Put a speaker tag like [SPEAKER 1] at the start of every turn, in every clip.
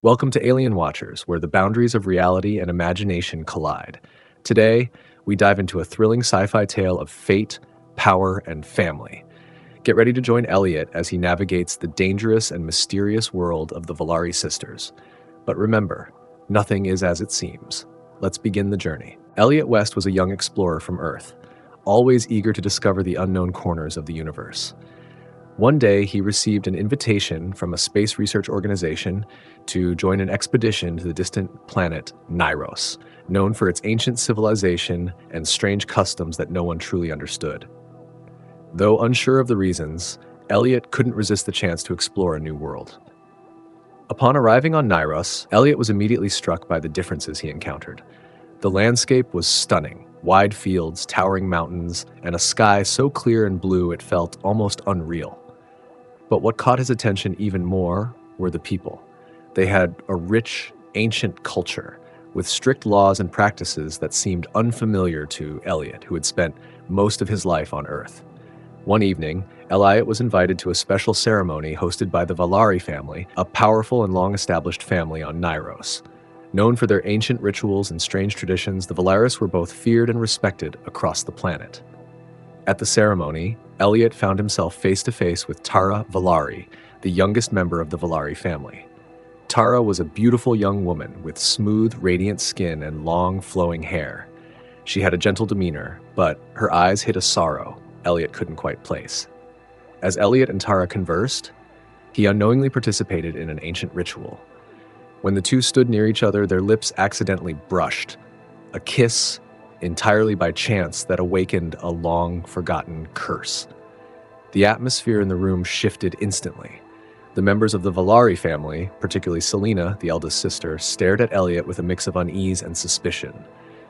[SPEAKER 1] Welcome to Alien Watchers, where the boundaries of reality and imagination collide. Today, we dive into a thrilling sci-fi tale of fate, power, and family. Get ready to join Eliot as he navigates the dangerous and mysterious world of the Valari sisters. But remember, nothing is as it seems. Let's begin the journey. Eliot West was a young explorer from Earth, always eager to discover the unknown corners of the universe. One day, he received an invitation from a space research organization to join an expedition to the distant planet Nyros, known for its ancient civilization and strange customs that no one truly understood. Though unsure of the reasons, Eliot couldn't resist the chance to explore a new world. Upon arriving on Nyros, Eliot was immediately struck by the differences he encountered. The landscape was stunning. Wide fields, towering mountains, and a sky so clear and blue it felt almost unreal. But what caught his attention even more were the people. They had a rich, ancient culture, with strict laws and practices that seemed unfamiliar to Eliot, who had spent most of his life on Earth. One evening, Eliot was invited to a special ceremony hosted by the Valari family, a powerful and long-established family on Nyros. Known for their ancient rituals and strange traditions, the Valaris were both feared and respected across the planet. At the ceremony, Eliot found himself face-to-face with Tara Valari, the youngest member of the Valari family. Tara was a beautiful young woman with smooth, radiant skin and long, flowing hair. She had a gentle demeanor, but her eyes hid a sorrow Eliot couldn't quite place. As Eliot and Tara conversed, he unknowingly participated in an ancient ritual. When the two stood near each other, their lips accidentally brushed, a kiss entirely by chance that awakened a long-forgotten curse. The atmosphere in the room shifted instantly. The members of the Valari family, particularly Selena, the eldest sister, stared at Eliot with a mix of unease and suspicion.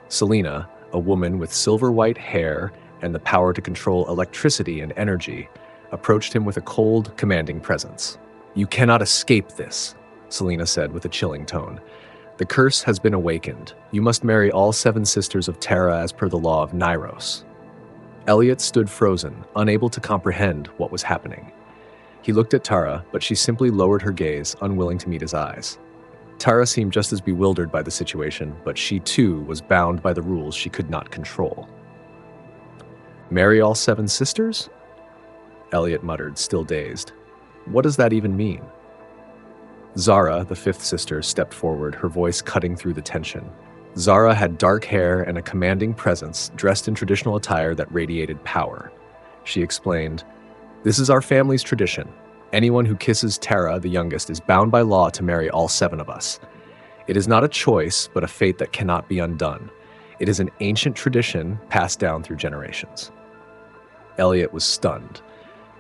[SPEAKER 1] Selena, a woman with silver-white hair and the power to control electricity and energy, approached him with a cold, commanding presence. "You cannot escape this," Selena said with a chilling tone. "The curse has been awakened. You must marry all 7 sisters of Terra as per the law of Nyros." Eliot stood frozen, unable to comprehend what was happening. He looked at Tara, but she simply lowered her gaze, unwilling to meet his eyes. Tara seemed just as bewildered by the situation, but she too was bound by the rules she could not control. "Marry all 7 sisters?" Eliot muttered, still dazed. "What does that even mean?" Zara, the 5th sister, stepped forward, her voice cutting through the tension. Zara had dark hair and a commanding presence, dressed in traditional attire that radiated power. She explained, "This is our family's tradition. Anyone who kisses Tara, the youngest, is bound by law to marry all 7 of us. It is not a choice, but a fate that cannot be undone. It is an ancient tradition passed down through generations." Eliot was stunned.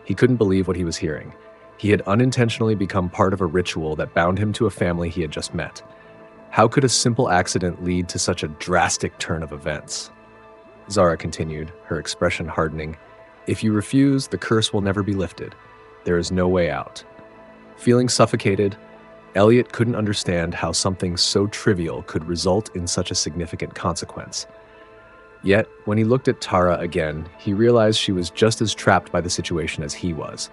[SPEAKER 1] He couldn't believe what he was hearing. He had unintentionally become part of a ritual that bound him to a family he had just met. How could a simple accident lead to such a drastic turn of events? Zara continued, her expression hardening. "If you refuse, the curse will never be lifted. There is no way out." Feeling suffocated, Eliot couldn't understand how something so trivial could result in such a significant consequence. Yet, when he looked at Tara again, he realized she was just as trapped by the situation as he was.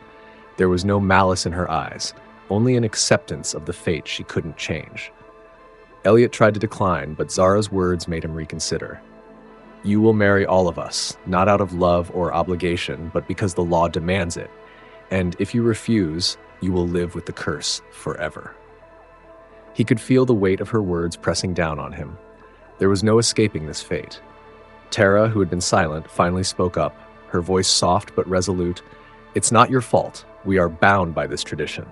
[SPEAKER 1] There was no malice in her eyes, only an acceptance of the fate she couldn't change. Eliot tried to decline, but Zara's words made him reconsider. "You will marry all of us, not out of love or obligation, but because the law demands it. And if you refuse, you will live with the curse forever." He could feel the weight of her words pressing down on him. There was no escaping this fate. Tara, who had been silent, finally spoke up, her voice soft but resolute. "It's not your fault. We are bound by this tradition."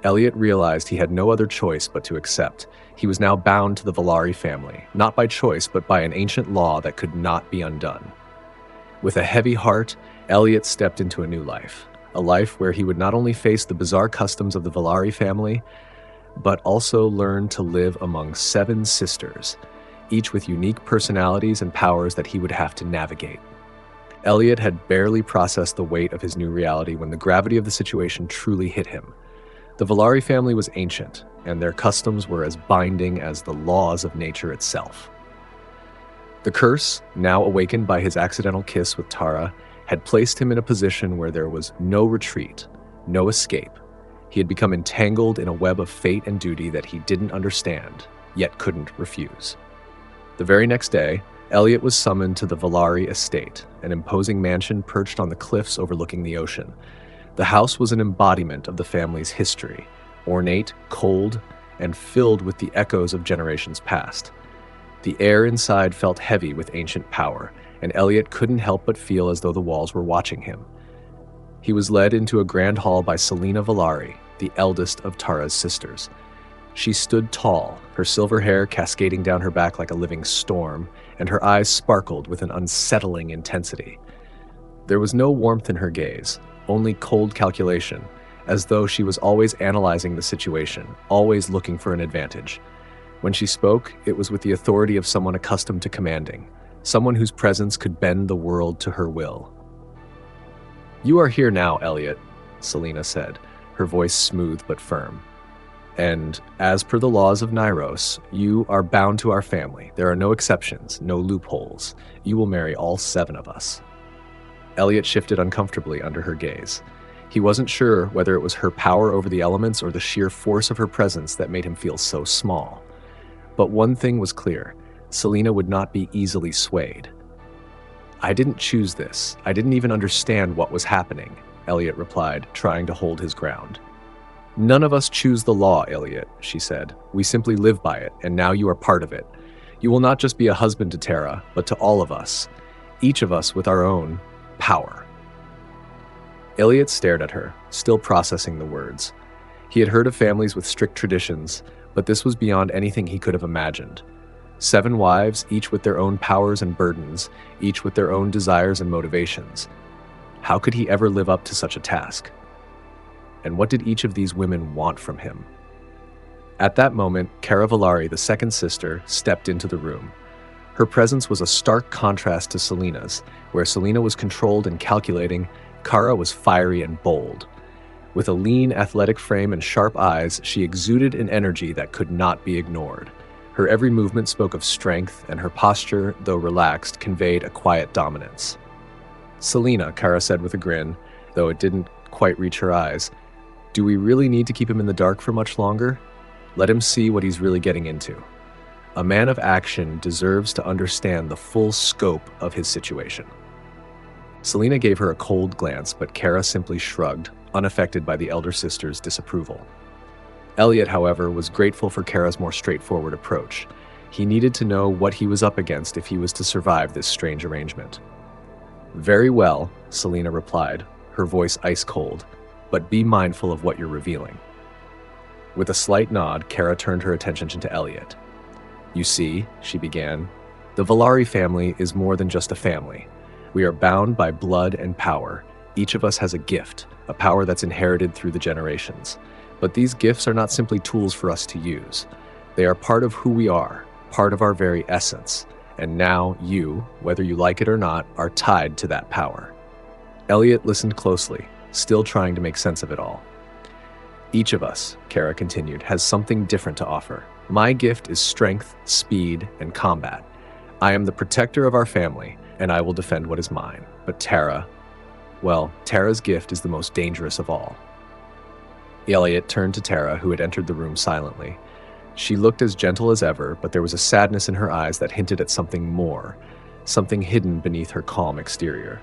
[SPEAKER 1] Eliot realized he had no other choice but to accept. He was now bound to the Valari family, not by choice, but by an ancient law that could not be undone. With a heavy heart, Eliot stepped into a new life, a life where he would not only face the bizarre customs of the Valari family, but also learn to live among 7 sisters, each with unique personalities and powers that he would have to navigate. Eliot had barely processed the weight of his new reality when the gravity of the situation truly hit him. The Valari family was ancient, and their customs were as binding as the laws of nature itself. The curse, now awakened by his accidental kiss with Tara, had placed him in a position where there was no retreat, no escape. He had become entangled in a web of fate and duty that he didn't understand, yet couldn't refuse. The very next day, Eliot was summoned to the Valari estate, an imposing mansion perched on the cliffs overlooking the ocean. The house was an embodiment of the family's history, ornate, cold, and filled with the echoes of generations past. The air inside felt heavy with ancient power, and Eliot couldn't help but feel as though the walls were watching him. He was led into a grand hall by Selina Valari, the eldest of Tara's sisters. She stood tall, her silver hair cascading down her back like a living storm, and her eyes sparkled with an unsettling intensity. There was no warmth in her gaze, only cold calculation, as though she was always analyzing the situation, always looking for an advantage. When she spoke, it was with the authority of someone accustomed to commanding, someone whose presence could bend the world to her will. "You are here now, Eliot," Selina said, her voice smooth but firm. "And, as per the laws of Nyros, you are bound to our family. There are no exceptions, no loopholes. You will marry all 7 of us." Eliot shifted uncomfortably under her gaze. He wasn't sure whether it was her power over the elements or the sheer force of her presence that made him feel so small. But one thing was clear: Selina would not be easily swayed. "I didn't choose this. I didn't even understand what was happening," Eliot replied, trying to hold his ground. "None of us choose the law, Eliot," she said. "We simply live by it, and now you are part of it. You will not just be a husband to Tara, but to all of us, each of us with our own power." Eliot stared at her, still processing the words. He had heard of families with strict traditions, but this was beyond anything he could have imagined. 7 wives, each with their own powers and burdens, each with their own desires and motivations. How could he ever live up to such a task? And what did each of these women want from him? At that moment, Cara Valari, the second sister, stepped into the room. Her presence was a stark contrast to Selina's. Where Selina was controlled and calculating, Cara was fiery and bold. With a lean, athletic frame and sharp eyes, she exuded an energy that could not be ignored. Her every movement spoke of strength, and her posture, though relaxed, conveyed a quiet dominance. "Selina," Cara said with a grin, though it didn't quite reach her eyes, "do we really need to keep him in the dark for much longer? Let him see what he's really getting into. A man of action deserves to understand the full scope of his situation." Selina gave her a cold glance, but Cara simply shrugged, unaffected by the elder sister's disapproval. Eliot, however, was grateful for Cara's more straightforward approach. He needed to know what he was up against if he was to survive this strange arrangement. "Very well," Selina replied, her voice ice cold, "but be mindful of what you're revealing." With a slight nod, Cara turned her attention to Eliot. "You see," she began, "the Valari family is more than just a family. We are bound by blood and power. Each of us has a gift, a power that's inherited through the generations. But these gifts are not simply tools for us to use. They are part of who we are, part of our very essence. And now you, whether you like it or not, are tied to that power." Eliot listened closely, still trying to make sense of it all. "Each of us," Cara continued, "has something different to offer. My gift is strength, speed, and combat. I am the protector of our family, and I will defend what is mine. But Tara, well, Tara's gift is the most dangerous of all." Eliot turned to Tara, who had entered the room silently. She looked as gentle as ever, but there was a sadness in her eyes that hinted at something more, something hidden beneath her calm exterior.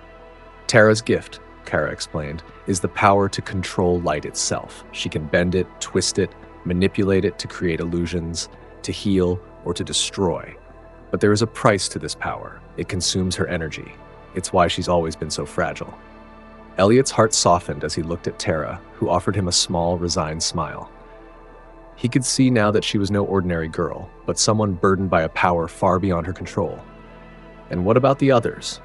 [SPEAKER 1] "Tara's gift," Cara explained, "is the power to control light itself. She can bend it, twist it, manipulate it to create illusions, to heal, or to destroy. But there is a price to this power. It consumes her energy. It's why she's always been so fragile." Eliot's heart softened as he looked at Tara, who offered him a small, resigned smile. He could see now that she was no ordinary girl, but someone burdened by a power far beyond her control. "And what about the others?"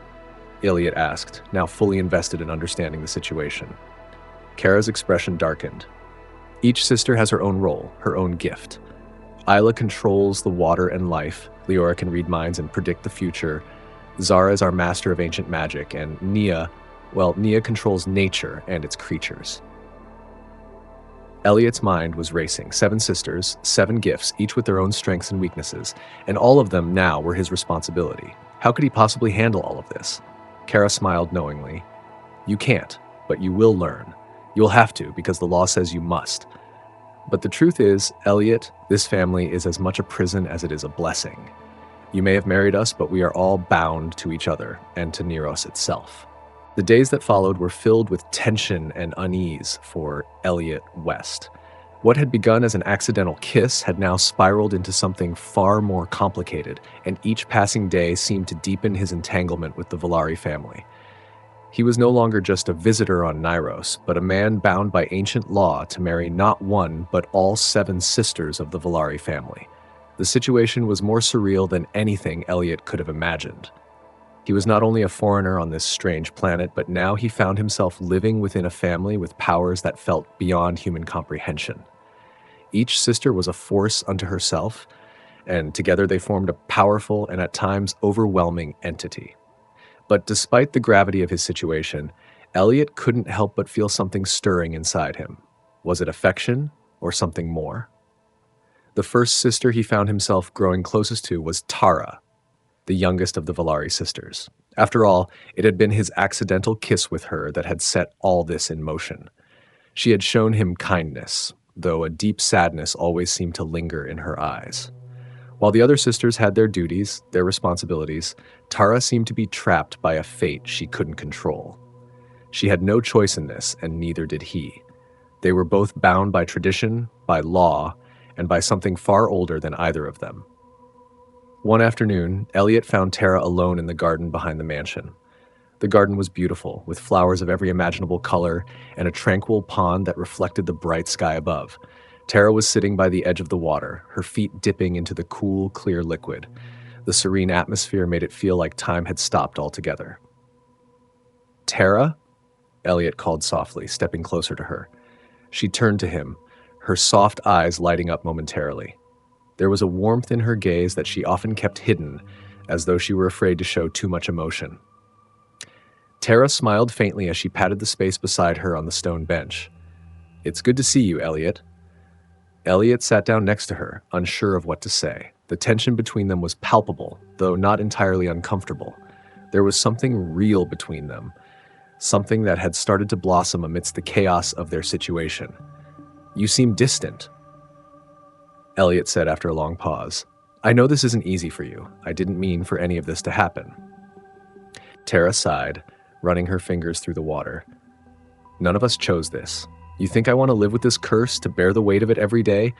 [SPEAKER 1] Eliot asked, now fully invested in understanding the situation. Cara's expression darkened. "Each sister has her own role, her own gift. Isla controls the water and life, Leora can read minds and predict the future, Zara is our master of ancient magic, and Nia controls nature and its creatures." Eliot's mind was racing. 7 sisters, 7 gifts, each with their own strengths and weaknesses, and all of them now were his responsibility. How could he possibly handle all of this? Cara smiled knowingly. "You can't, but you will learn. You'll have to, because the law says you must. But the truth is, Eliot, this family is as much a prison as it is a blessing. You may have married us, but we are all bound to each other and to Neros itself. The days that followed were filled with tension and unease for Eliot West. What had begun as an accidental kiss had now spiraled into something far more complicated, and each passing day seemed to deepen his entanglement with the Valari family. He was no longer just a visitor on Nyros, but a man bound by ancient law to marry not one, but all 7 sisters of the Valari family. The situation was more surreal than anything Eliot could have imagined. He was not only a foreigner on this strange planet, but now he found himself living within a family with powers that felt beyond human comprehension. Each sister was a force unto herself, and together they formed a powerful and at times overwhelming entity. But despite the gravity of his situation, Eliot couldn't help but feel something stirring inside him. Was it affection or something more? The first sister he found himself growing closest to was Tara, the youngest of the Valari sisters. After all, it had been his accidental kiss with her that had set all this in motion. She had shown him kindness, though a deep sadness always seemed to linger in her eyes. While the other sisters had their duties, their responsibilities, Tara seemed to be trapped by a fate she couldn't control. She had no choice in this, and neither did he. They were both bound by tradition, by law, and by something far older than either of them. One afternoon, Eliot found Tara alone in the garden behind the mansion. The garden was beautiful, with flowers of every imaginable color and a tranquil pond that reflected the bright sky above. Tara was sitting by the edge of the water, her feet dipping into the cool, clear liquid. The serene atmosphere made it feel like time had stopped altogether. "Tara?" Eliot called softly, stepping closer to her. She turned to him, her soft eyes lighting up momentarily. There was a warmth in her gaze that she often kept hidden, as though she were afraid to show too much emotion. Tara smiled faintly as she patted the space beside her on the stone bench. "It's good to see you, Eliot." Eliot sat down next to her, unsure of what to say. The tension between them was palpable, though not entirely uncomfortable. There was something real between them, something that had started to blossom amidst the chaos of their situation. "You seem distant," Eliot said after a long pause. "I know this isn't easy for you. I didn't mean for any of this to happen." Tara sighed, running her fingers through the water. "None of us chose this. You think I want to live with this curse, to bear the weight of it every day?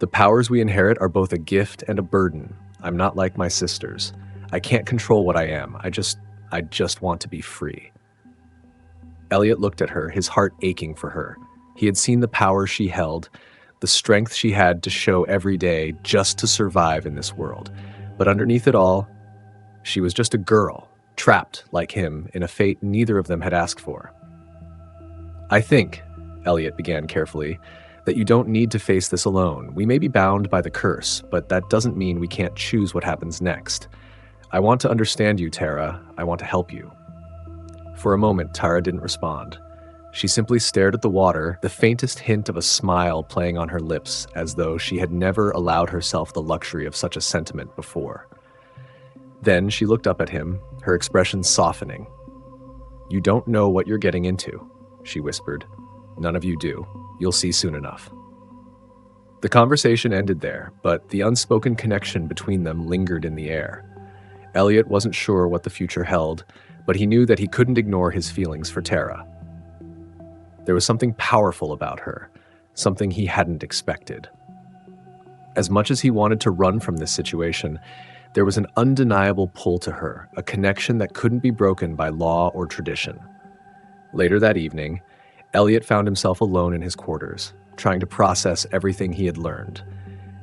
[SPEAKER 1] The powers we inherit are both a gift and a burden. I'm not like my sisters. I can't control what I am. I just want to be free." Eliot looked at her, his heart aching for her. He had seen the power she held, the strength she had to show every day just to survive in this world. But underneath it all, she was just a girl, trapped, like him, in a fate neither of them had asked for. "I think," Eliot began carefully, "that you don't need to face this alone. We may be bound by the curse, but that doesn't mean we can't choose what happens next. I want to understand you, Tara. I want to help you." For a moment, Tara didn't respond. She simply stared at the water, the faintest hint of a smile playing on her lips, as though she had never allowed herself the luxury of such a sentiment before. Then she looked up at him, her expression softening. "You don't know what you're getting into," she whispered. "None of you do. You'll see soon enough." The conversation ended there, but the unspoken connection between them lingered in the air. Eliot wasn't sure what the future held, but he knew that he couldn't ignore his feelings for Tara. There was something powerful about her, something he hadn't expected. As much as he wanted to run from this situation, there was an undeniable pull to her, a connection that couldn't be broken by law or tradition. Later that evening, Eliot found himself alone in his quarters, trying to process everything he had learned.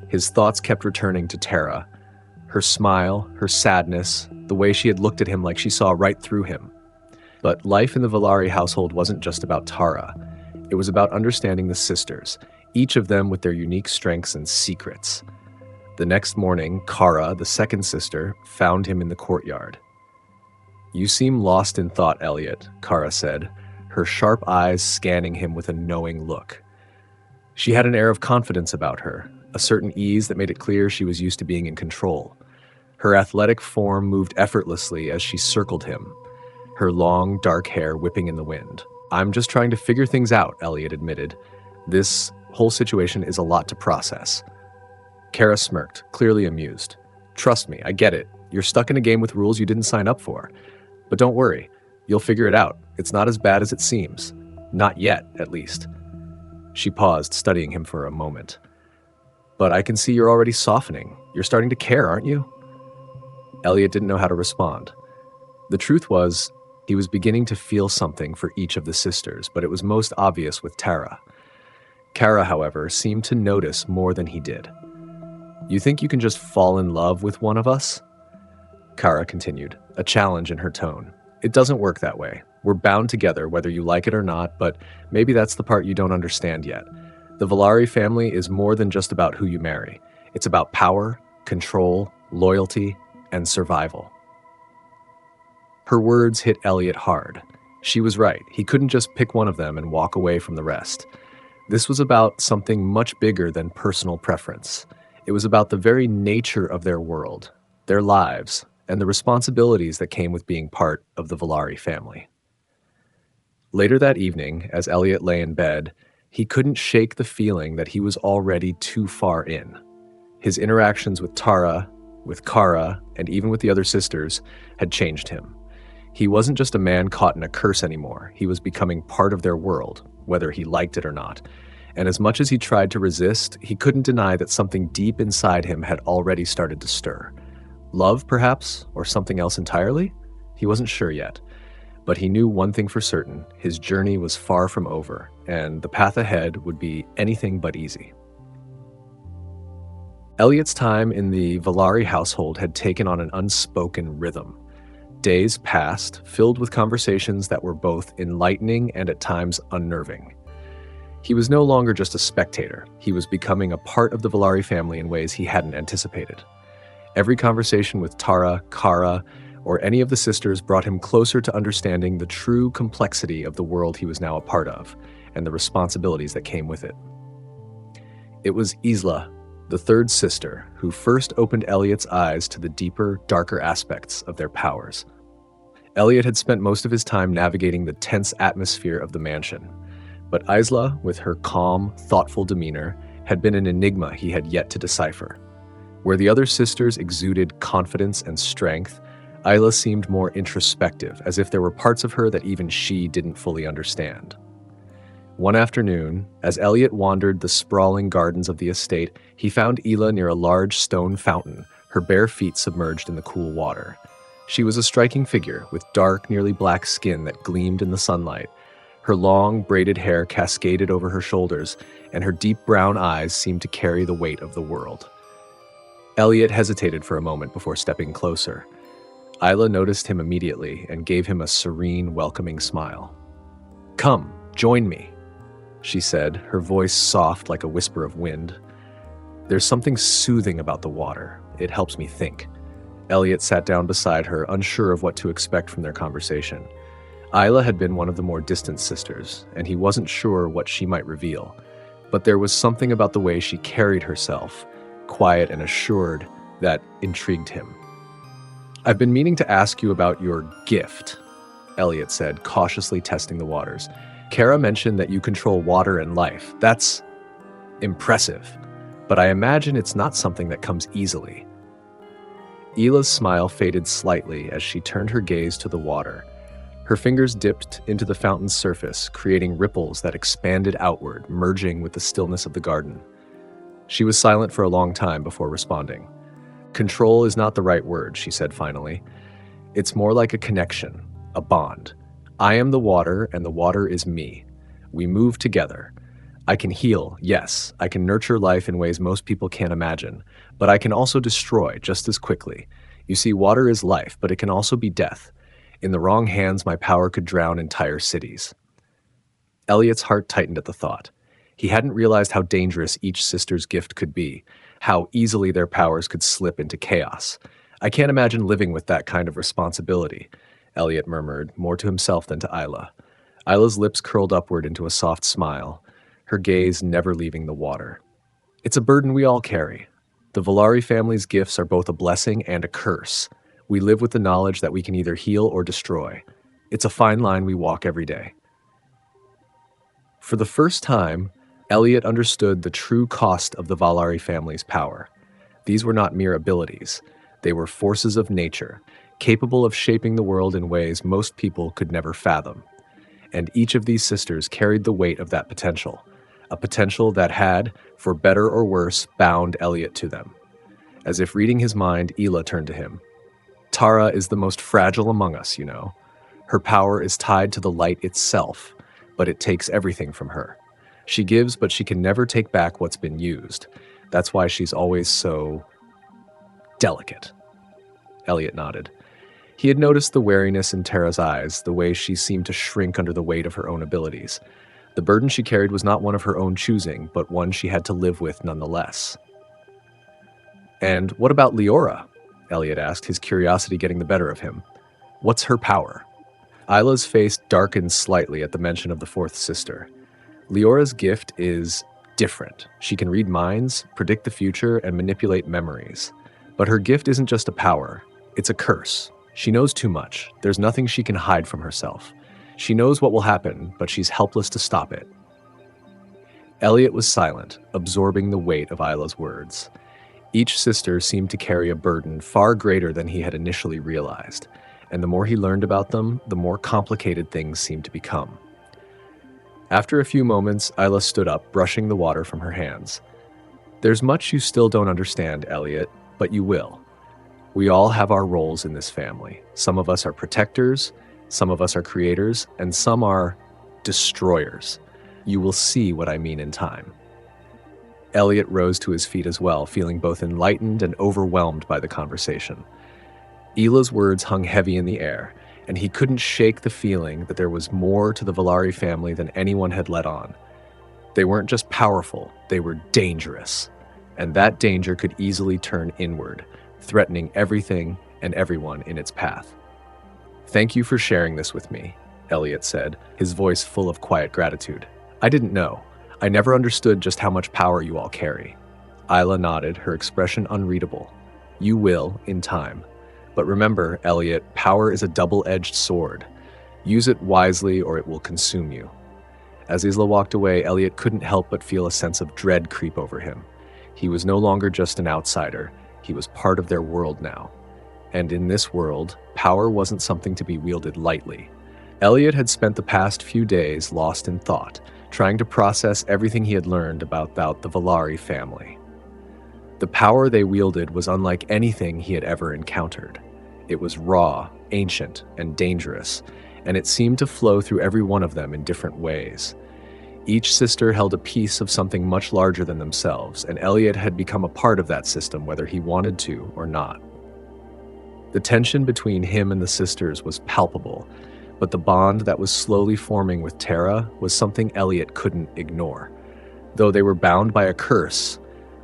[SPEAKER 1] His thoughts kept returning to Tara, her smile, her sadness, the way she had looked at him like she saw right through him. But life in the Valari household wasn't just about Tara. It was about understanding the sisters, each of them with their unique strengths and secrets. The next morning, Kara, the second sister, found him in the courtyard. "You seem lost in thought, Eliot," Kara said, her sharp eyes scanning him with a knowing look. She had an air of confidence about her, a certain ease that made it clear she was used to being in control. Her athletic form moved effortlessly as she circled him, her long, dark hair whipping in the wind. I'm just trying to figure things out, Eliot admitted. This whole situation is a lot to process. Kara smirked, clearly amused. Trust me, I get it. You're stuck in a game with rules you didn't sign up for. But don't worry, you'll figure it out. It's not as bad as it seems. Not yet, at least. She paused, studying him for a moment. But I can see you're already softening. You're starting to care, aren't you? Eliot didn't know how to respond. The truth was, he was beginning to feel something for each of the sisters, but it was most obvious with Tara. Kara, however, seemed to notice more than he did. You think you can just fall in love with one of us? Kara continued, a challenge in her tone. It doesn't work that way. We're bound together whether you like it or not, but maybe that's the part you don't understand yet. The Valari family is more than just about who you marry. It's about power, control, loyalty, and survival. Her words hit Eliot hard. She was right. He couldn't just pick one of them and walk away from the rest. This was about something much bigger than personal preference. It was about the very nature of their world, their lives, and the responsibilities that came with being part of the Valari family. Later that evening, as Eliot lay in bed, he couldn't shake the feeling that he was already too far in. His interactions with Tara, with Kara, and even with the other sisters had changed him. He wasn't just a man caught in a curse anymore. He was becoming part of their world, whether he liked it or not. And as much as he tried to resist, he couldn't deny that something deep inside him had already started to stir. Love, perhaps, or something else entirely? He wasn't sure yet. But he knew one thing for certain: his journey was far from over, and the path ahead would be anything but easy. Eliot's time in the Valari household had taken on an unspoken rhythm. Days passed, filled with conversations that were both enlightening and at times unnerving. He was no longer just a spectator. He was becoming a part of the Valari family in ways he hadn't anticipated. Every conversation with Tara, Kara, or any of the sisters brought him closer to understanding the true complexity of the world he was now a part of, and the responsibilities that came with it. It was Isla, the third sister, who first opened Eliot's eyes to the deeper, darker aspects of their powers. Eliot had spent most of his time navigating the tense atmosphere of the mansion, but Isla, with her calm, thoughtful demeanor, had been an enigma he had yet to decipher. Where the other sisters exuded confidence and strength, Isla seemed more introspective, as if there were parts of her that even she didn't fully understand. One afternoon, as Eliot wandered the sprawling gardens of the estate, he found Isla near a large stone fountain, her bare feet submerged in the cool water. She was a striking figure, with dark, nearly black skin that gleamed in the sunlight. Her long, braided hair cascaded over her shoulders, and her deep brown eyes seemed to carry the weight of the world. Eliot hesitated for a moment before stepping closer. Isla noticed him immediately and gave him a serene, welcoming smile. "Come, join me," she said, her voice soft like a whisper of wind. "There's something soothing about the water. It helps me think." Eliot sat down beside her, unsure of what to expect from their conversation. Isla had been one of the more distant sisters, and he wasn't sure what she might reveal. But there was something about the way she carried herself, quiet and assured, that intrigued him. "I've been meaning to ask you about your gift," Eliot said, cautiously testing the waters. "Kara mentioned that you control water and life. That's impressive, but I imagine it's not something that comes easily." Isla's smile faded slightly as she turned her gaze to the water. Her fingers dipped into the fountain's surface, creating ripples that expanded outward, merging with the stillness of the garden. She was silent for a long time before responding. "Control is not the right word," she said finally. "It's more like a connection, a bond. I am the water, and the water is me. We move together. I can heal, yes. I can nurture life in ways most people can't imagine, but I can also destroy just as quickly. You see, water is life, but it can also be death. In the wrong hands, my power could drown entire cities." Eliot's heart tightened at the thought. He hadn't realized how dangerous each sister's gift could be, how easily their powers could slip into chaos. "I can't imagine living with that kind of responsibility," Eliot murmured, more to himself than to Isla. Isla's lips curled upward into a soft smile, her gaze never leaving the water. "It's a burden we all carry. The Valari family's gifts are both a blessing and a curse. We live with the knowledge that we can either heal or destroy. It's a fine line we walk every day." For the first time, Eliot understood the true cost of the Valari family's power. These were not mere abilities. They were forces of nature, capable of shaping the world in ways most people could never fathom. And each of these sisters carried the weight of that potential, a potential that had, for better or worse, bound Eliot to them. As if reading his mind, Ela turned to him. Tara is the most fragile among us, you know. Her power is tied to the light itself, but it takes everything from her. She gives, but she can never take back what's been used. That's why she's always so delicate. Eliot nodded. He had noticed the wariness in Tara's eyes, the way she seemed to shrink under the weight of her own abilities. The burden she carried was not one of her own choosing, but one she had to live with nonetheless. And what about Leora? Eliot asked, his curiosity getting the better of him. What's her power? Isla's face darkened slightly at the mention of the fourth sister. Leora's gift is different. She can read minds, predict the future, and manipulate memories. But her gift isn't just a power, it's a curse. She knows too much. There's nothing she can hide from herself. She knows what will happen, but she's helpless to stop it. Eliot was silent, absorbing the weight of Isla's words. Each sister seemed to carry a burden far greater than he had initially realized, and the more he learned about them, the more complicated things seemed to become. After a few moments, Isla stood up, brushing the water from her hands. There's much you still don't understand, Eliot, but you will. We all have our roles in this family. Some of us are protectors, some of us are creators, and some are destroyers. You will see what I mean in time. Eliot rose to his feet as well, feeling both enlightened and overwhelmed by the conversation. Ela's words hung heavy in the air, and he couldn't shake the feeling that there was more to the Valari family than anyone had let on. They weren't just powerful, they were dangerous, and that danger could easily turn inward, threatening everything and everyone in its path. Thank you for sharing this with me, Eliot said, his voice full of quiet gratitude. I didn't know. I never understood just how much power you all carry. Isla nodded, her expression unreadable. You will, in time. But remember, Eliot, power is a double-edged sword. Use it wisely or it will consume you. As Isla walked away, Eliot couldn't help but feel a sense of dread creep over him. He was no longer just an outsider. He was part of their world now. And in this world, power wasn't something to be wielded lightly. Eliot had spent the past few days lost in thought, trying to process everything he had learned about the Valari family. The power they wielded was unlike anything he had ever encountered. It was raw, ancient, and dangerous, and it seemed to flow through every one of them in different ways. Each sister held a piece of something much larger than themselves, and Eliot had become a part of that system whether he wanted to or not. The tension between him and the sisters was palpable, but the bond that was slowly forming with Tara was something Eliot couldn't ignore. Though they were bound by a curse,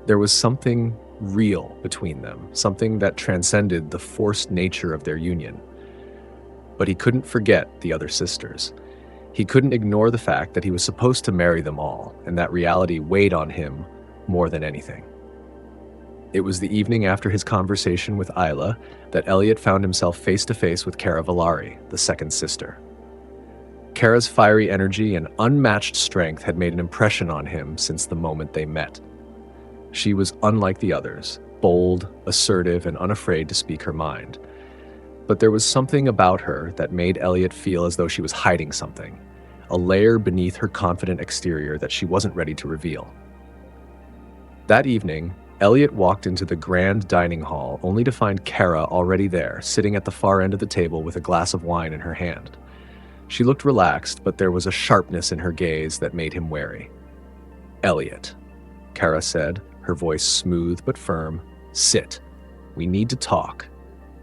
[SPEAKER 1] there was something real between them, something that transcended the forced nature of their union. But he couldn't forget the other sisters. He couldn't ignore the fact that he was supposed to marry them all, and that reality weighed on him more than anything. It was the evening after his conversation with Isla that Eliot found himself face-to-face with Cara Valari, the second sister. Cara's fiery energy and unmatched strength had made an impression on him since the moment they met. She was unlike the others, bold, assertive, and unafraid to speak her mind. But there was something about her that made Eliot feel as though she was hiding something, a layer beneath her confident exterior that she wasn't ready to reveal. That evening, Eliot walked into the grand dining hall only to find Cara already there, sitting at the far end of the table with a glass of wine in her hand. She looked relaxed, but there was a sharpness in her gaze that made him wary. "Eliot," Cara said, her voice smooth but firm, "sit. We need to talk."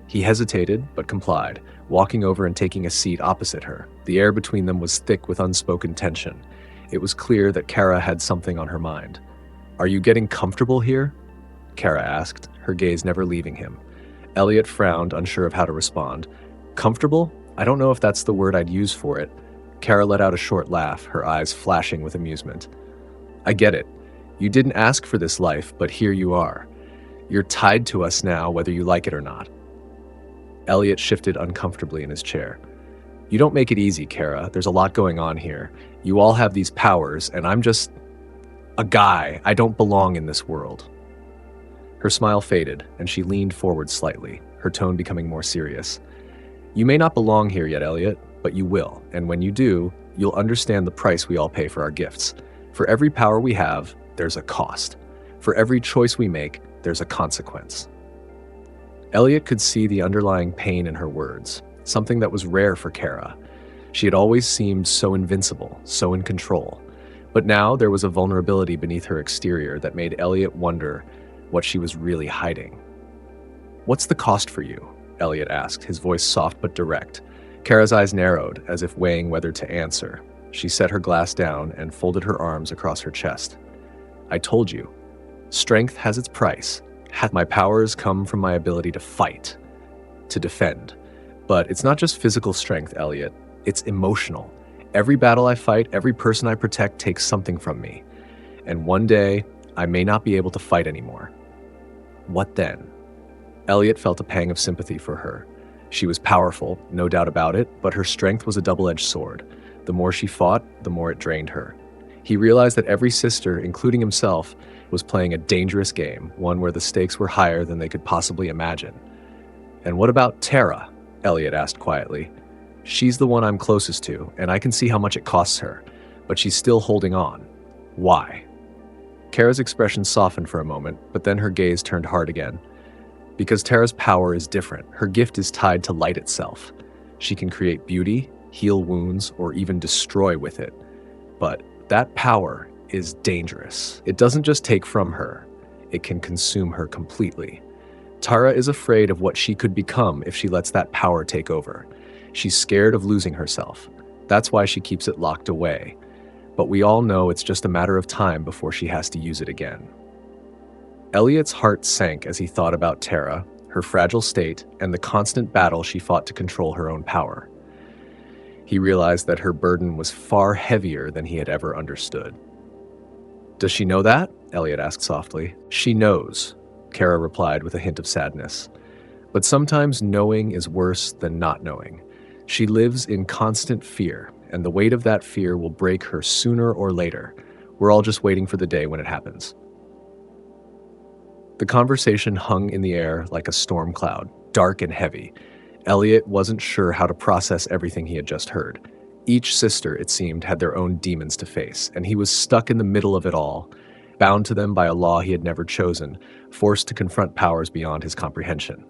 [SPEAKER 1] He hesitated, but complied, walking over and taking a seat opposite her. The air between them was thick with unspoken tension. It was clear that Cara had something on her mind. "Are you getting comfortable here?" Cara asked, her gaze never leaving him. Eliot frowned, unsure of how to respond. "Comfortable? I don't know if that's the word I'd use for it." Cara let out a short laugh, her eyes flashing with amusement. "I get it. You didn't ask for this life, but here you are. You're tied to us now, whether you like it or not." Eliot shifted uncomfortably in his chair. You don't make it easy, Kara. There's a lot going on here. You all have these powers, and I'm just a guy. I don't belong in this world. Her smile faded, and she leaned forward slightly, her tone becoming more serious. You may not belong here yet, Eliot, but you will, and when you do, you'll understand the price we all pay for our gifts. For every power we have, there's a cost. For every choice we make, there's a consequence. Eliot could see the underlying pain in her words, something that was rare for Kara. She had always seemed so invincible, so in control. But now there was a vulnerability beneath her exterior that made Eliot wonder what she was really hiding. "What's the cost for you?" Eliot asked, his voice soft but direct. Kara's eyes narrowed, as if weighing whether to answer. She set her glass down and folded her arms across her chest. "I told you. Strength has its price. My powers come from my ability to fight, to defend. But it's not just physical strength, Eliot. It's emotional. Every battle I fight, every person I protect takes something from me. And one day, I may not be able to fight anymore. What then?" Eliot felt a pang of sympathy for her. She was powerful, no doubt about it, but her strength was a double-edged sword. The more she fought, the more it drained her. He realized that every sister, including himself, was playing a dangerous game, one where the stakes were higher than they could possibly imagine. "And what about Tara?" Eliot asked quietly. "She's the one I'm closest to, and I can see how much it costs her, but she's still holding on. Why?" Kara's expression softened for a moment, but then her gaze turned hard again. "Because Tara's power is different. Her gift is tied to light itself. She can create beauty, heal wounds, or even destroy with it. But that power is dangerous. It doesn't just take from her, it can consume her completely. Tara is afraid of what she could become if she lets that power take over. She's scared of losing herself. That's why she keeps it locked away. But we all know it's just a matter of time before she has to use it again." Eliot's heart sank as he thought about Tara, her fragile state, and the constant battle she fought to control her own power. He realized that her burden was far heavier than he had ever understood. "Does she know that?" Eliot asked softly. "She knows," Kara replied with a hint of sadness. "But sometimes knowing is worse than not knowing. She lives in constant fear, and the weight of that fear will break her sooner or later. We're all just waiting for the day when it happens." The conversation hung in the air like a storm cloud, dark and heavy. Eliot wasn't sure how to process everything he had just heard. Each sister, it seemed, had their own demons to face, and he was stuck in the middle of it all, bound to them by a law he had never chosen, forced to confront powers beyond his comprehension.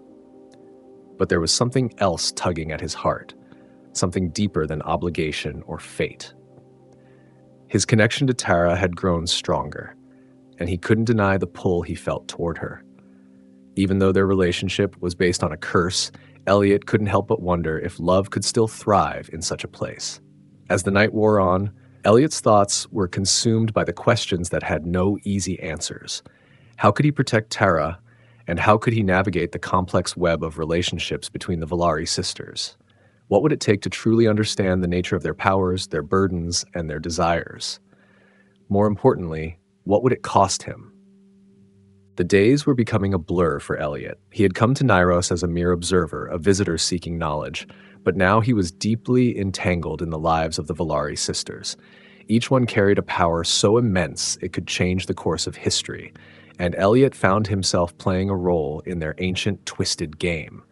[SPEAKER 1] But there was something else tugging at his heart, something deeper than obligation or fate. His connection to Tara had grown stronger, and he couldn't deny the pull he felt toward her. Even though their relationship was based on a curse, Eliot couldn't help but wonder if love could still thrive in such a place. As the night wore on, Eliot's thoughts were consumed by the questions that had no easy answers. How could he protect Tara, and how could he navigate the complex web of relationships between the Valari sisters? What would it take to truly understand the nature of their powers, their burdens, and their desires? More importantly, what would it cost him? The days were becoming a blur for Eliot. He had come to Nyros as a mere observer, a visitor seeking knowledge, but now he was deeply entangled in the lives of the Valari sisters. Each one carried a power so immense it could change the course of history, and Eliot found himself playing a role in their ancient, twisted game.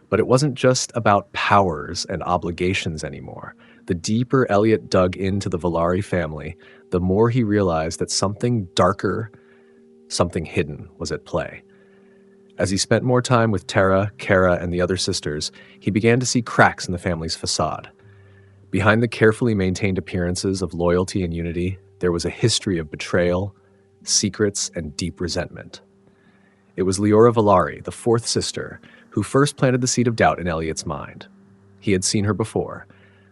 [SPEAKER 1] But it wasn't just about powers and obligations anymore. The deeper Eliot dug into the Valari family, the more he realized that something darker, something hidden was at play. As he spent more time with Tara, Kara, and the other sisters, he began to see cracks in the family's facade. Behind the carefully maintained appearances of loyalty and unity, there was a history of betrayal, secrets, and deep resentment. It was Leora Valari, the fourth sister, who first planted the seed of doubt in Eliot's mind. He had seen her before,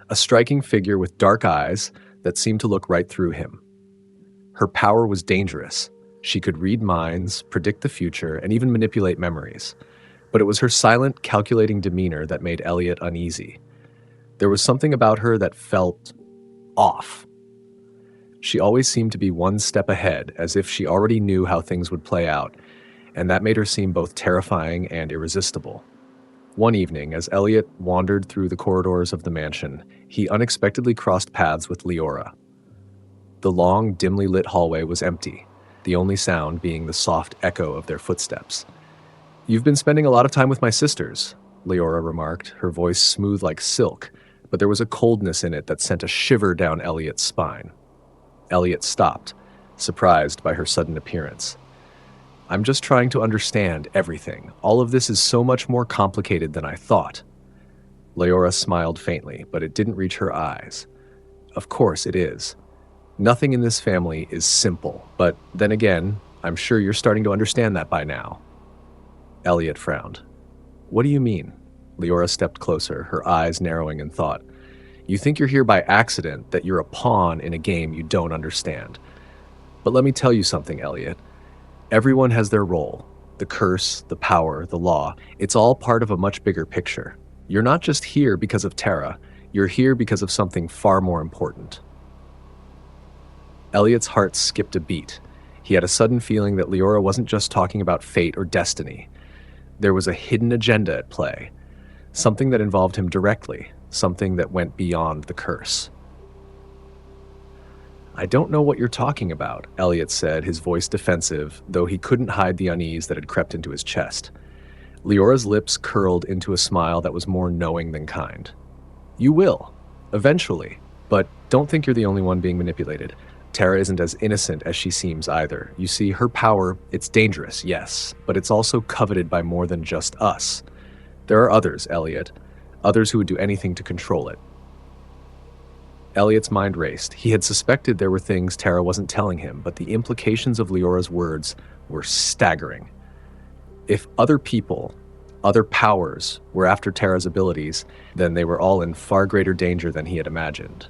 [SPEAKER 1] a striking figure with dark eyes that seemed to look right through him. Her power was dangerous. She could read minds, predict the future, and even manipulate memories. But it was her silent, calculating demeanor that made Eliot uneasy. There was something about her that felt off. She always seemed to be one step ahead, as if she already knew how things would play out, and that made her seem both terrifying and irresistible. One evening, as Eliot wandered through the corridors of the mansion, he unexpectedly crossed paths with Leora. The long, dimly lit hallway was empty, the only sound being the soft echo of their footsteps. "You've been spending a lot of time with my sisters," Leora remarked, her voice smooth like silk, but there was a coldness in it that sent a shiver down Eliot's spine. Eliot stopped, surprised by her sudden appearance. "I'm just trying to understand everything. All of this is so much more complicated than I thought." Leora smiled faintly, but it didn't reach her eyes. "Of course it is. Nothing in this family is simple, but then again, I'm sure you're starting to understand that by now." Eliot frowned. "What do you mean?" Leora stepped closer, her eyes narrowing in thought. "You think you're here by accident, that you're a pawn in a game you don't understand. But let me tell you something, Eliot. Everyone has their role. The curse, the power, the law. It's all part of a much bigger picture. You're not just here because of Terra. You're here because of something far more important." Eliot's heart skipped a beat. He had a sudden feeling that Leora wasn't just talking about fate or destiny. There was a hidden agenda at play, something that involved him directly, something that went beyond the curse. "I don't know what you're talking about," Eliot said, his voice defensive, though he couldn't hide the unease that had crept into his chest. Leora's lips curled into a smile that was more knowing than kind. "You will, eventually, but don't think you're the only one being manipulated. Terra isn't as innocent as she seems either. You see, her power, it's dangerous, yes, but it's also coveted by more than just us. There are others, Eliot, others who would do anything to control it." Eliot's mind raced. He had suspected there were things Terra wasn't telling him, but the implications of Leora's words were staggering. If other people, other powers, were after Terra's abilities, then they were all in far greater danger than he had imagined.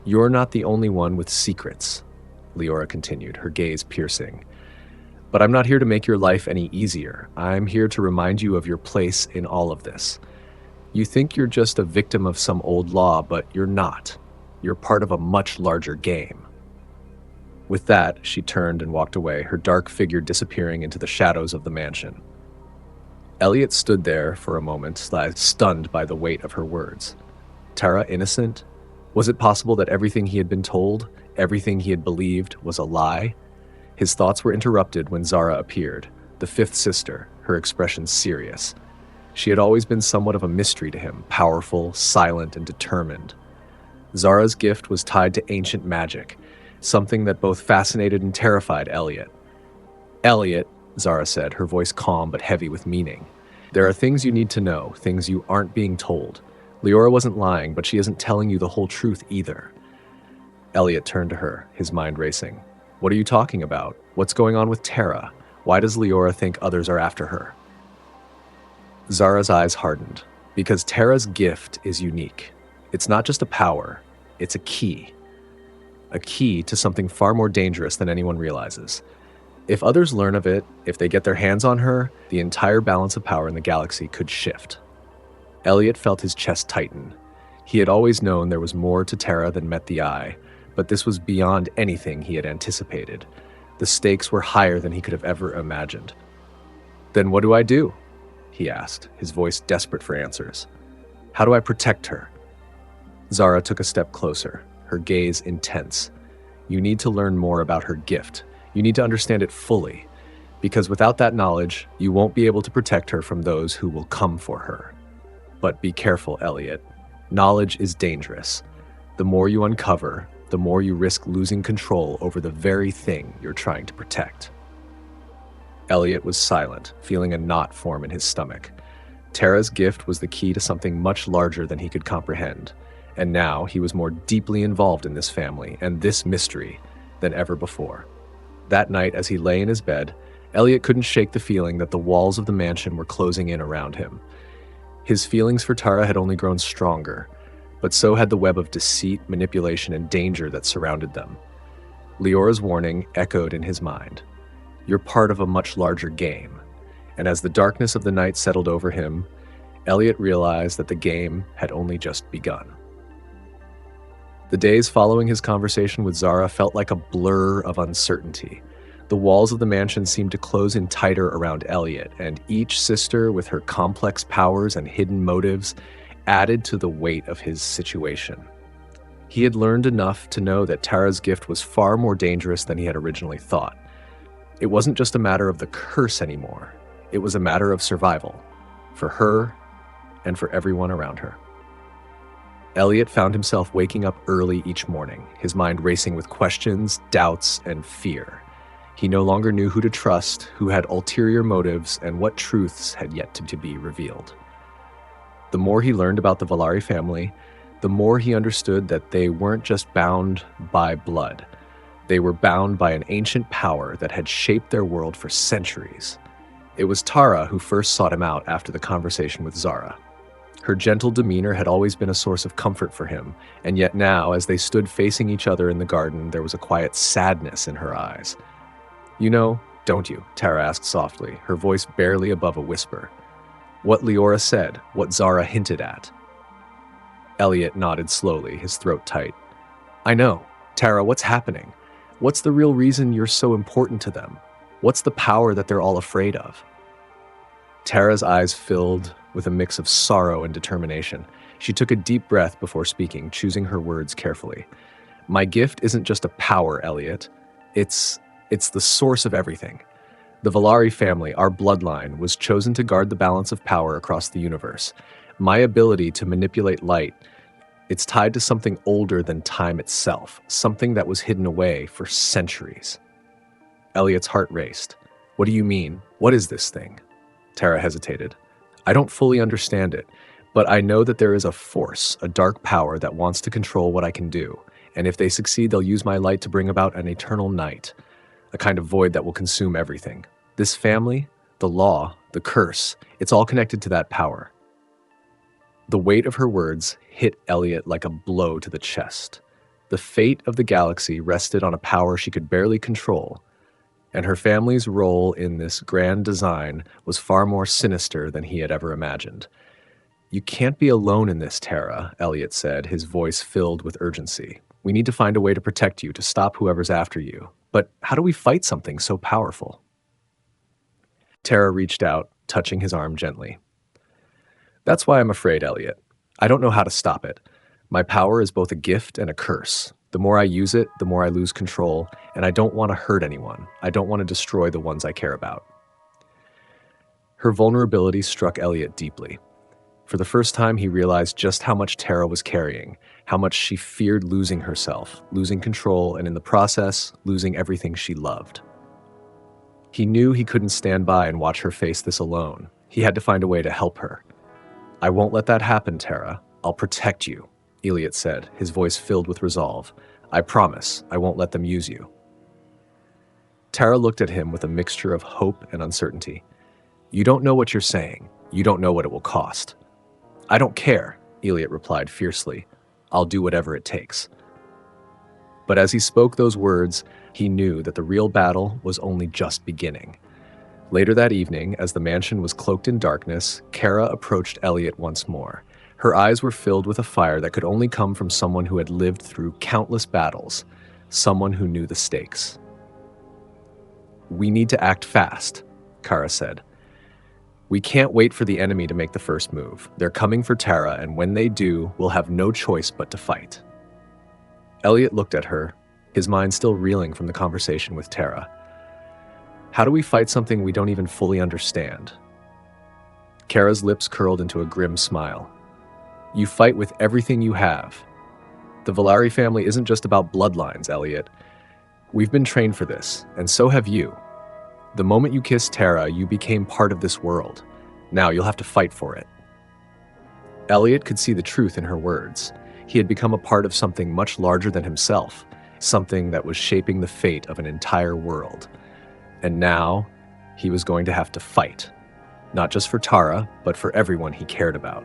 [SPEAKER 1] "You're not the only one with secrets," Leora continued, her gaze piercing. "But I'm not here to make your life any easier. I'm here to remind you of your place in all of this. You think you're just a victim of some old law, but you're not. You're part of a much larger game." With that, she turned and walked away, her dark figure disappearing into the shadows of the mansion. Eliot stood there for a moment, stunned by the weight of her words. Terra innocent? Was it possible that everything he had been told, everything he had believed, was a lie? His thoughts were interrupted when Zara appeared, the fifth sister, her expression serious. She had always been somewhat of a mystery to him, powerful, silent, and determined. Zara's gift was tied to ancient magic, something that both fascinated and terrified Eliot. "Eliot," Zara said, her voice calm but heavy with meaning, "there are things you need to know, things you aren't being told. Leora wasn't lying, but she isn't telling you the whole truth either." Eliot turned to her, his mind racing. "What are you talking about? What's going on with Terra? Why does Leora think others are after her?" Zara's eyes hardened. "Because Terra's gift is unique. It's not just a power, it's a key. A key to something far more dangerous than anyone realizes. If others learn of it, if they get their hands on her, the entire balance of power in the galaxy could shift." Eliot felt his chest tighten. He had always known there was more to Terra than met the eye, but this was beyond anything he had anticipated. The stakes were higher than he could have ever imagined. "Then what do I do?" he asked, his voice desperate for answers. "How do I protect her?" Zara took a step closer, her gaze intense. "You need to learn more about her gift. You need to understand it fully, because without that knowledge, you won't be able to protect her from those who will come for her. But be careful, Eliot. Knowledge is dangerous. The more you uncover, the more you risk losing control over the very thing you're trying to protect." Eliot was silent, feeling a knot form in his stomach. Terra's gift was the key to something much larger than he could comprehend, and now he was more deeply involved in this family and this mystery than ever before. That night, as he lay in his bed, Eliot couldn't shake the feeling that the walls of the mansion were closing in around him. His feelings for Tara had only grown stronger, but so had the web of deceit, manipulation, and danger that surrounded them. Leora's warning echoed in his mind. "You're part of a much larger game." And as the darkness of the night settled over him, Eliot realized that the game had only just begun. The days following his conversation with Zara felt like a blur of uncertainty. The walls of the mansion seemed to close in tighter around Eliot, and each sister, with her complex powers and hidden motives, added to the weight of his situation. He had learned enough to know that Tara's gift was far more dangerous than he had originally thought. It wasn't just a matter of the curse anymore. It was a matter of survival, for her and for everyone around her. Eliot found himself waking up early each morning, his mind racing with questions, doubts, and fear. He no longer knew who to trust, who had ulterior motives, and what truths had yet to be revealed. The more he learned about the Valari family, the more he understood that they weren't just bound by blood. They were bound by an ancient power that had shaped their world for centuries. It was Tara who first sought him out after the conversation with Zara. Her gentle demeanor had always been a source of comfort for him, and yet now, as they stood facing each other in the garden, there was a quiet sadness in her eyes. "You know, don't you?" Tara asked softly, her voice barely above a whisper. "What Leora said, what Zara hinted at." Eliot nodded slowly, his throat tight. "I know. Tara, what's happening? What's the real reason you're so important to them? What's the power that they're all afraid of?" Tara's eyes filled with a mix of sorrow and determination. She took a deep breath before speaking, choosing her words carefully. "My gift isn't just a power, Eliot. It's the source of everything. The Valari family, our bloodline, was chosen to guard the balance of power across the universe. My ability to manipulate light, it's tied to something older than time itself, something that was hidden away for centuries." Eliot's heart raced. "What do you mean? What is this thing?" Tara hesitated. "I don't fully understand it, but I know that there is a force, a dark power that wants to control what I can do, and if they succeed, they'll use my light to bring about an eternal night, a kind of void that will consume everything. This family, the law, the curse, it's all connected to that power." The weight of her words hit Eliot like a blow to the chest. The fate of the galaxy rested on a power she could barely control, and her family's role in this grand design was far more sinister than he had ever imagined. "You can't be alone in this, Tara," Eliot said, his voice filled with urgency. "We need to find a way to protect you, to stop whoever's after you. But how do we fight something so powerful?" Tara reached out, touching his arm gently. "That's why I'm afraid, Eliot. I don't know how to stop it. My power is both a gift and a curse. The more I use it, the more I lose control, and I don't want to hurt anyone. I don't want to destroy the ones I care about." Her vulnerability struck Eliot deeply. For the first time, he realized just how much Tara was carrying, how much she feared losing herself, losing control, and in the process, losing everything she loved. He knew he couldn't stand by and watch her face this alone. He had to find a way to help her. "I won't let that happen, Tara. I'll protect you," Eliot said, his voice filled with resolve. "I promise I won't let them use you." Tara looked at him with a mixture of hope and uncertainty. "You don't know what you're saying. You don't know what it will cost." "I don't care," Eliot replied fiercely. "I'll do whatever it takes." But as he spoke those words, he knew that the real battle was only just beginning. Later that evening, as the mansion was cloaked in darkness, Kara approached Eliot once more. Her eyes were filled with a fire that could only come from someone who had lived through countless battles, someone who knew the stakes. "We need to act fast," Kara said. "We can't wait for the enemy to make the first move. They're coming for Tara, and when they do, we'll have no choice but to fight." Eliot looked at her, his mind still reeling from the conversation with Tara. "How do we fight something we don't even fully understand?" Kara's lips curled into a grim smile. "You fight with everything you have. The Valari family isn't just about bloodlines, Eliot. We've been trained for this, and so have you. The moment you kissed Tara, you became part of this world. Now you'll have to fight for it." Eliot could see the truth in her words. He had become a part of something much larger than himself, something that was shaping the fate of an entire world. And now, he was going to have to fight. Not just for Tara, but for everyone he cared about.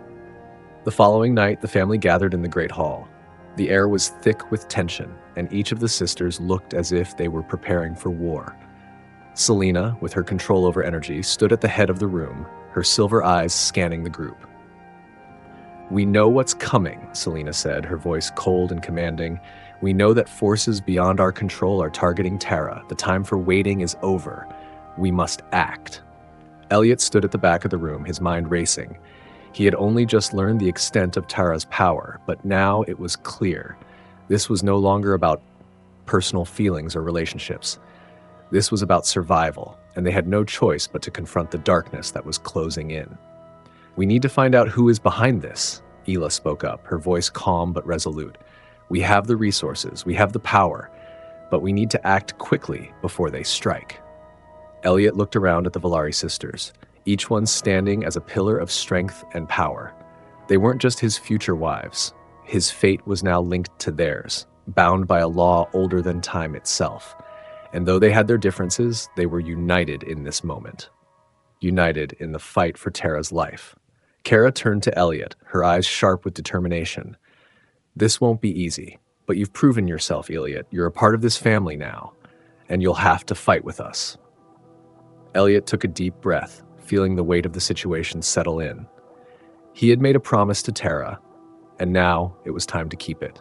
[SPEAKER 1] The following night, the family gathered in the Great Hall. The air was thick with tension, and each of the sisters looked as if they were preparing for war. Selena, with her control over energy, stood at the head of the room, her silver eyes scanning the group. "We know what's coming," Selena said, her voice cold and commanding. We know that forces beyond our control are targeting Tara. The time for waiting is over. We must act. Eliot stood at the back of the room, his mind racing. He had only just learned the extent of Tara's power, but now it was clear. This was no longer about personal feelings or relationships. This was about survival, and they had no choice but to confront the darkness that was closing in. "We need to find out who is behind this," Ela spoke up, her voice calm but resolute. "We have the resources, we have the power, but we need to act quickly before they strike." Eliot looked around at the Valari sisters, each one standing as a pillar of strength and power. They weren't just his future wives. His fate was now linked to theirs, bound by a law older than time itself. And though they had their differences, they were united in this moment. United in the fight for Tara's life. Kara turned to Eliot, her eyes sharp with determination. "This won't be easy, but you've proven yourself, Eliot. You're a part of this family now, and you'll have to fight with us." Eliot took a deep breath, feeling the weight of the situation settle in. He had made a promise to Tara, and now it was time to keep it.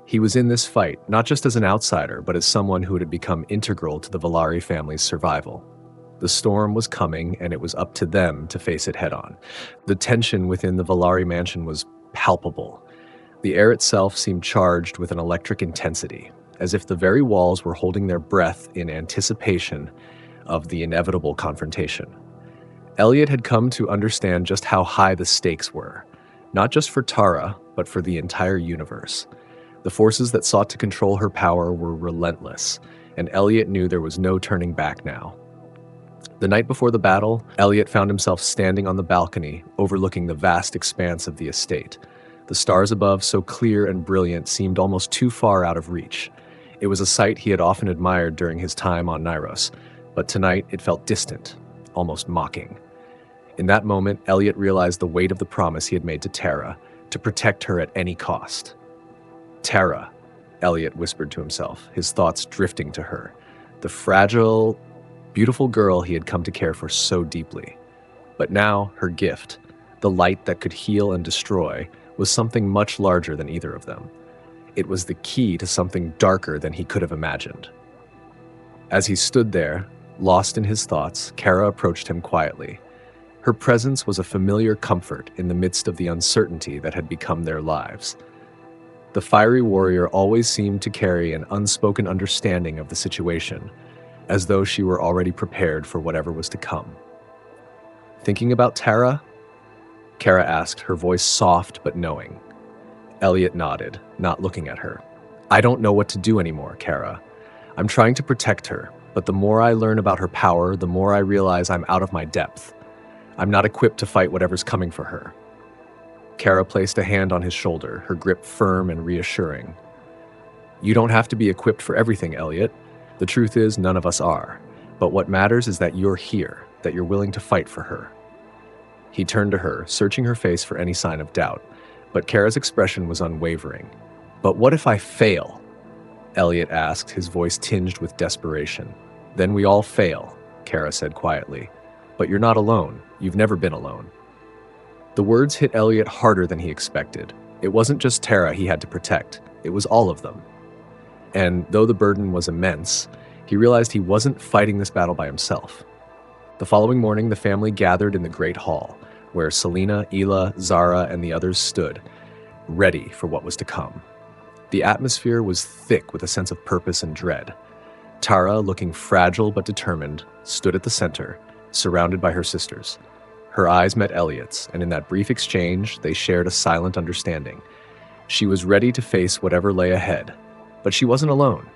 [SPEAKER 1] He was in this fight, not just as an outsider, but as someone who had become integral to the Valari family's survival. The storm was coming, and it was up to them to face it head-on. The tension within the Valari mansion was palpable. The air itself seemed charged with an electric intensity, as if the very walls were holding their breath in anticipation of the inevitable confrontation. Eliot had come to understand just how high the stakes were, not just for Tara, but for the entire universe. The forces that sought to control her power were relentless, and Eliot knew there was no turning back now. The night before the battle, Eliot found himself standing on the balcony, overlooking the vast expanse of the estate. The stars above, so clear and brilliant, seemed almost too far out of reach. It was a sight he had often admired during his time on Nyros, but tonight it felt distant, almost mocking. In that moment, Eliot realized the weight of the promise he had made to Tara, to protect her at any cost. "Tara," Eliot whispered to himself, his thoughts drifting to her, the fragile, beautiful girl he had come to care for so deeply. But now, her gift, the light that could heal and destroy, was something much larger than either of them. It was the key to something darker than he could have imagined. As he stood there, lost in his thoughts, Kara approached him quietly. Her presence was a familiar comfort in the midst of the uncertainty that had become their lives. The fiery warrior always seemed to carry an unspoken understanding of the situation, as though she were already prepared for whatever was to come. "Thinking about Tara?" Kara asked, her voice soft but knowing. Eliot nodded, not looking at her. "I don't know what to do anymore, Kara. I'm trying to protect her, but the more I learn about her power, the more I realize I'm out of my depth. I'm not equipped to fight whatever's coming for her." Kara placed a hand on his shoulder, her grip firm and reassuring. "You don't have to be equipped for everything, Eliot. The truth is, none of us are. But what matters is that you're here, that you're willing to fight for her." He turned to her, searching her face for any sign of doubt, but Kara's expression was unwavering. "But what if I fail?" Eliot asked, his voice tinged with desperation. "Then we all fail," Kara said quietly. "But you're not alone. You've never been alone." The words hit Eliot harder than he expected. It wasn't just Tara he had to protect. It was all of them. And though the burden was immense, he realized he wasn't fighting this battle by himself. The following morning, the family gathered in the Great Hall, where Selena, Ela, Zara, and the others stood, ready for what was to come. The atmosphere was thick with a sense of purpose and dread. Tara, looking fragile but determined, stood at the center, surrounded by her sisters. Her eyes met Eliot's, and in that brief exchange, they shared a silent understanding. She was ready to face whatever lay ahead, but she wasn't alone.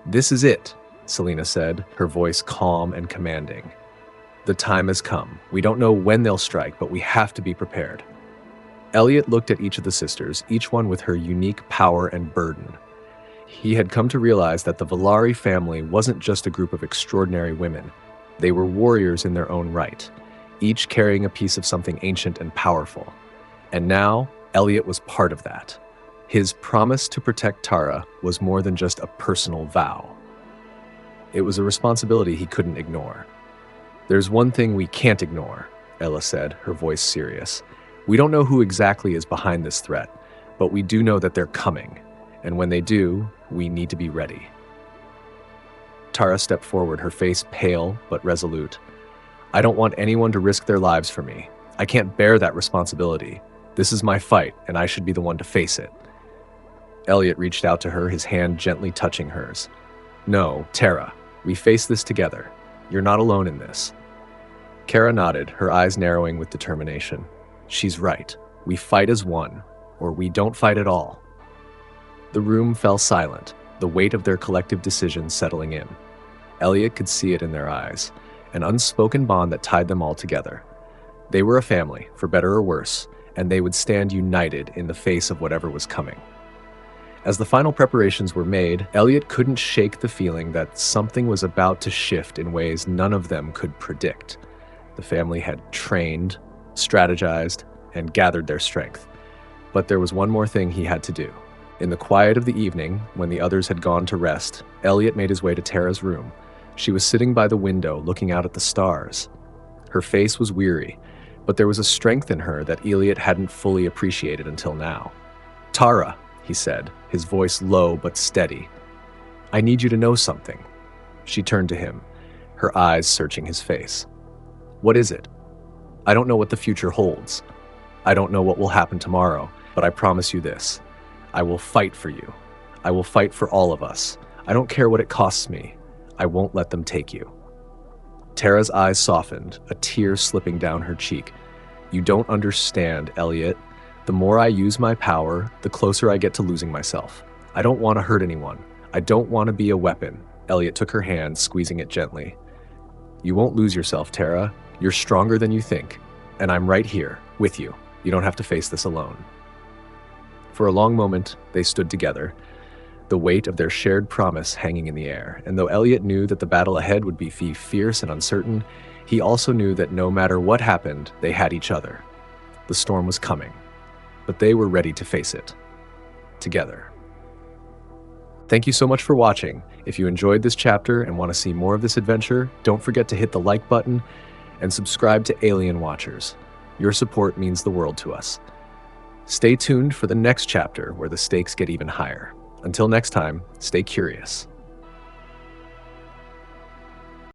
[SPEAKER 1] "This is it," Selena said, her voice calm and commanding. "The time has come. We don't know when they'll strike, but we have to be prepared." Eliot looked at each of the sisters, each one with her unique power and burden. He had come to realize that the Valari family wasn't just a group of extraordinary women. They were warriors in their own right, each carrying a piece of something ancient and powerful. And now, Eliot was part of that. His promise to protect Tara was more than just a personal vow. It was a responsibility he couldn't ignore. "There's one thing we can't ignore," Ella said, her voice serious. "We don't know who exactly is behind this threat, but we do know that they're coming, And when they do, we need to be ready. Tara stepped forward, her face pale but resolute. I don't want anyone to risk their lives for me. I can't bear that responsibility. This is my fight, and I should be the one to face it. Eliot reached out to her, his hand gently touching hers. No, Tara, we face this together. You're not alone in this. Kara nodded, her eyes narrowing with determination. She's right. We fight as one, or we don't fight at all. The room fell silent, the weight of their collective decision settling in. Eliot could see it in their eyes, an unspoken bond that tied them all together. They were a family, for better or worse, and they would stand united in the face of whatever was coming. As the final preparations were made, Eliot couldn't shake the feeling that something was about to shift in ways none of them could predict. The family had trained, strategized, and gathered their strength. But there was one more thing he had to do. In the quiet of the evening, when the others had gone to rest, Eliot made his way to Tara's room. She was sitting by the window, looking out at the stars. Her face was weary, but there was a strength in her that Eliot hadn't fully appreciated until now. Tara, he said, his voice low but steady. I need you to know something. She turned to him, her eyes searching his face. What is it? I don't know what the future holds. I don't know what will happen tomorrow, but I promise you this. I will fight for you. I will fight for all of us. I don't care what it costs me. I won't let them take you. Tara's eyes softened, a tear slipping down her cheek. You don't understand, Eliot. The more I use my power, the closer I get to losing myself. I don't want to hurt anyone. I don't want to be a weapon. Eliot took her hand, squeezing it gently. You won't lose yourself, Tara. You're stronger than you think. And I'm right here, with you. You don't have to face this alone. For a long moment, they stood together, the weight of their shared promise hanging in the air. And though Eliot knew that the battle ahead would be fierce and uncertain, he also knew that no matter what happened, they had each other. The storm was coming, but they were ready to face it. Together. Thank you so much for watching. If you enjoyed this chapter and want to see more of this adventure, don't forget to hit the like button and subscribe to Alien Watchers. Your support means the world to us. Stay tuned for the next chapter where the stakes get even higher. Until next time, stay curious.